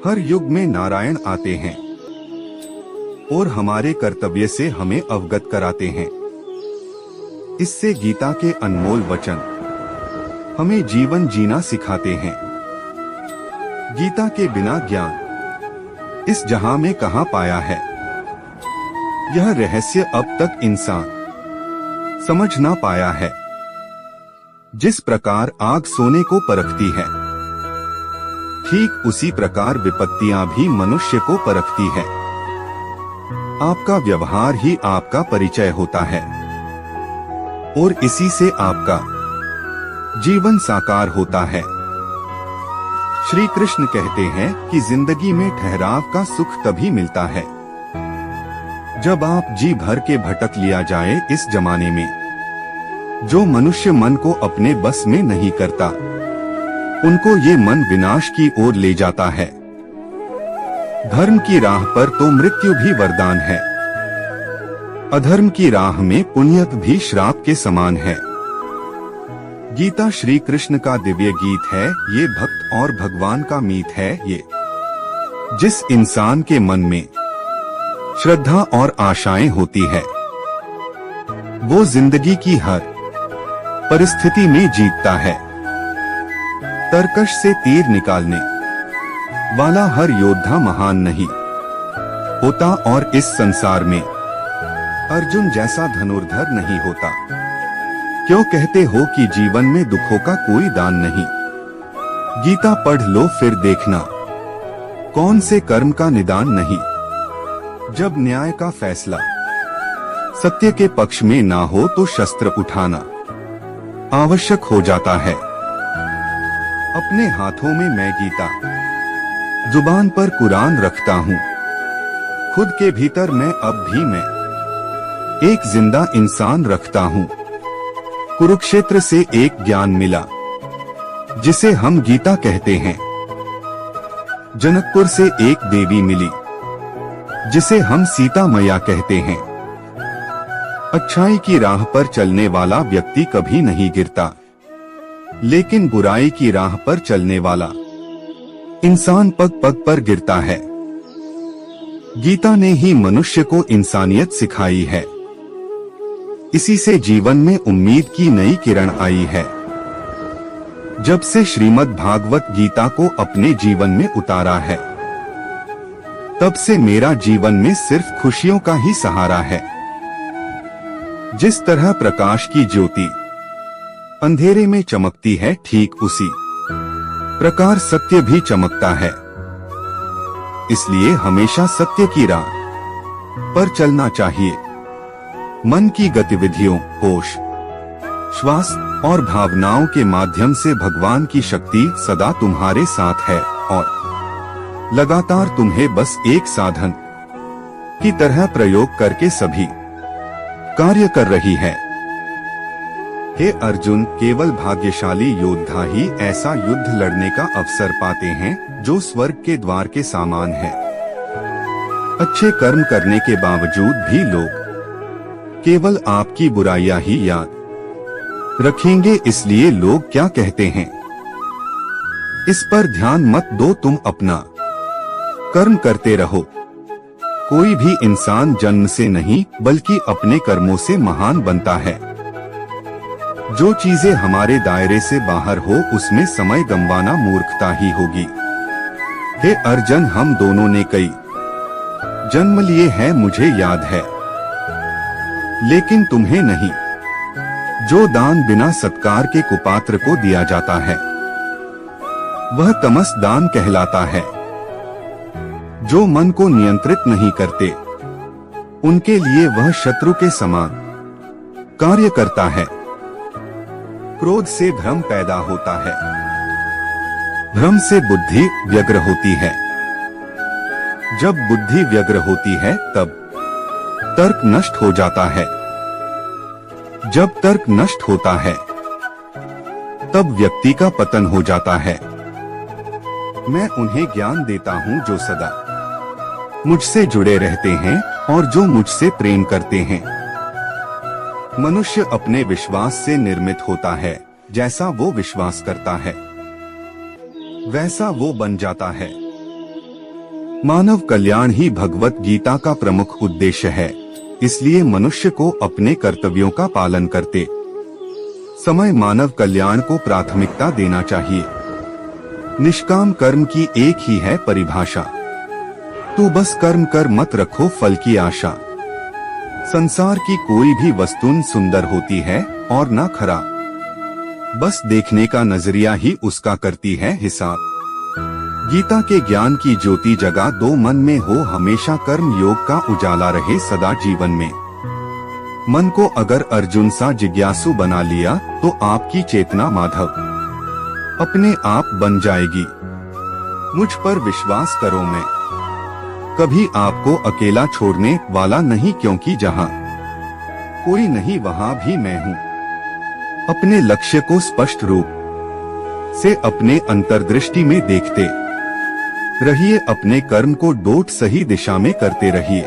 हर युग में नारायण आते हैं और हमारे कर्तव्य से हमें अवगत कराते हैं। इससे गीता के अनमोल वचन हमें जीवन जीना सिखाते हैं। गीता के बिना ज्ञान इस जहां में कहां पाया है। यह रहस्य अब तक इंसान समझ ना पाया है। जिस प्रकार आग सोने को परखती है, ठीक उसी प्रकार विपत्तियां भी मनुष्य को परखती है। आपका व्यवहार ही आपका परिचय होता है और इसी से आपका जीवन साकार होता है। श्री कृष्ण कहते हैं कि जिंदगी में ठहराव का सुख तभी मिलता है जब आप जी भर के भटक लिया जाए। इस जमाने में जो मनुष्य मन को अपने बस में नहीं करता, उनको ये मन विनाश की ओर ले जाता है। धर्म की राह पर तो मृत्यु भी वरदान है, अधर्म की राह में पुण्य भी श्राप के समान है। गीता श्री कृष्ण का दिव्य गीत है, ये भक्त और भगवान का मीत है। ये जिस इंसान के मन में श्रद्धा और आशाएं होती है, वो जिंदगी की हर परिस्थिति में जीतता है। तरकश से तीर निकालने वाला हर योद्धा महान नहीं होता और इस संसार में अर्जुन जैसा धनुर्धर नहीं होता। क्यों कहते हो कि जीवन में दुखों का कोई दान नहीं? गीता पढ़ लो फिर देखना, कौन से कर्म का निदान नहीं। जब न्याय का फैसला सत्य के पक्ष में ना हो तो शस्त्र उठाना आवश्यक हो जाता है। अपने हाथों में मैं गीता, जुबान पर कुरान रखता हूँ। खुद के भीतर मैं अब भी मैं एक जिंदा इंसान रखता हूँ। कुरुक्षेत्र से एक ज्ञान मिला जिसे हम गीता कहते हैं। जनकपुर से एक देवी मिली जिसे हम सीता मैया कहते हैं। अच्छाई की राह पर चलने वाला व्यक्ति कभी नहीं गिरता, लेकिन बुराई की राह पर चलने वाला इंसान पग पग पर गिरता है। गीता ने ही मनुष्य को इंसानियत सिखाई है। इसी से जीवन में उम्मीद की नई किरण आई है। जब से श्रीमद् भागवत गीता को अपने जीवन में उतारा है, तब से मेरा जीवन में सिर्फ खुशियों का ही सहारा है। जिस तरह प्रकाश की ज्योति अंधेरे में चमकती है, ठीक उसी प्रकार सत्य भी चमकता है। इसलिए हमेशा सत्य की राह पर चलना चाहिए। मन की गतिविधियों, होश, श्वास और भावनाओं के माध्यम से भगवान की शक्ति सदा तुम्हारे साथ है और लगातार तुम्हें बस एक साधन की तरह प्रयोग करके सभी कार्य कर रही है। हे अर्जुन, केवल भाग्यशाली योद्धा ही ऐसा युद्ध लड़ने का अवसर पाते हैं जो स्वर्ग के द्वार के समान है। अच्छे कर्म करने के बावजूद भी लोग केवल आपकी बुराइयां ही याद रखेंगे। इसलिए लोग क्या कहते हैं, इस पर ध्यान मत दो, तुम अपना कर्म करते रहो। कोई भी इंसान जन्म से नहीं बल्कि अपने कर्मों से महान बनता है। जो चीजें हमारे दायरे से बाहर हो उसमें समय गंवाना मूर्खता ही होगी। हे अर्जुन, हम दोनों ने कई जन्म लिए हैं, मुझे याद है, लेकिन तुम्हें नहीं। जो दान बिना सत्कार के कुपात्र को दिया जाता है, वह तमस दान कहलाता है। जो मन को नियंत्रित नहीं करते, उनके लिए वह शत्रु के समान कार्य करता है। क्रोध से भ्रम पैदा होता है, भ्रम से बुद्धि व्यग्र होती है। जब बुद्धि व्यग्र होती है तब तर्क नष्ट हो जाता है। जब तर्क नष्ट होता है तब व्यक्ति का पतन हो जाता है। मैं उन्हें ज्ञान देता हूँ जो सदा मुझसे जुड़े रहते हैं और जो मुझसे प्रेम करते हैं। मनुष्य अपने विश्वास से निर्मित होता है। जैसा वो विश्वास करता है वैसा वो बन जाता है। मानव कल्याण ही भगवत गीता का प्रमुख उद्देश्य है, इसलिए मनुष्य को अपने कर्तव्यों का पालन करते समय मानव कल्याण को प्राथमिकता देना चाहिए। निष्काम कर्म की एक ही है परिभाषा, तो बस कर्म कर मत रखो फल की आशा। संसार की कोई भी वस्तु सुंदर होती है और ना खराब, बस देखने का नजरिया ही उसका करती है हिसाब। गीता के ज्ञान की ज्योति जगा दो मन में, हो हमेशा कर्म योग का उजाला रहे सदा जीवन में। मन को अगर अर्जुन सा जिज्ञासु बना लिया तो आपकी चेतना माधव अपने आप बन जाएगी। मुझ पर विश्वास करो, मैं कभी आपको अकेला छोड़ने वाला नहीं, क्योंकि जहाँ कोई नहीं वहाँ भी मैं हूँ। अपने लक्ष्य को स्पष्ट रूप से अपने अंतर्दृष्टि में देखते रहिए, अपने कर्म को डोट सही दिशा में करते रहिए।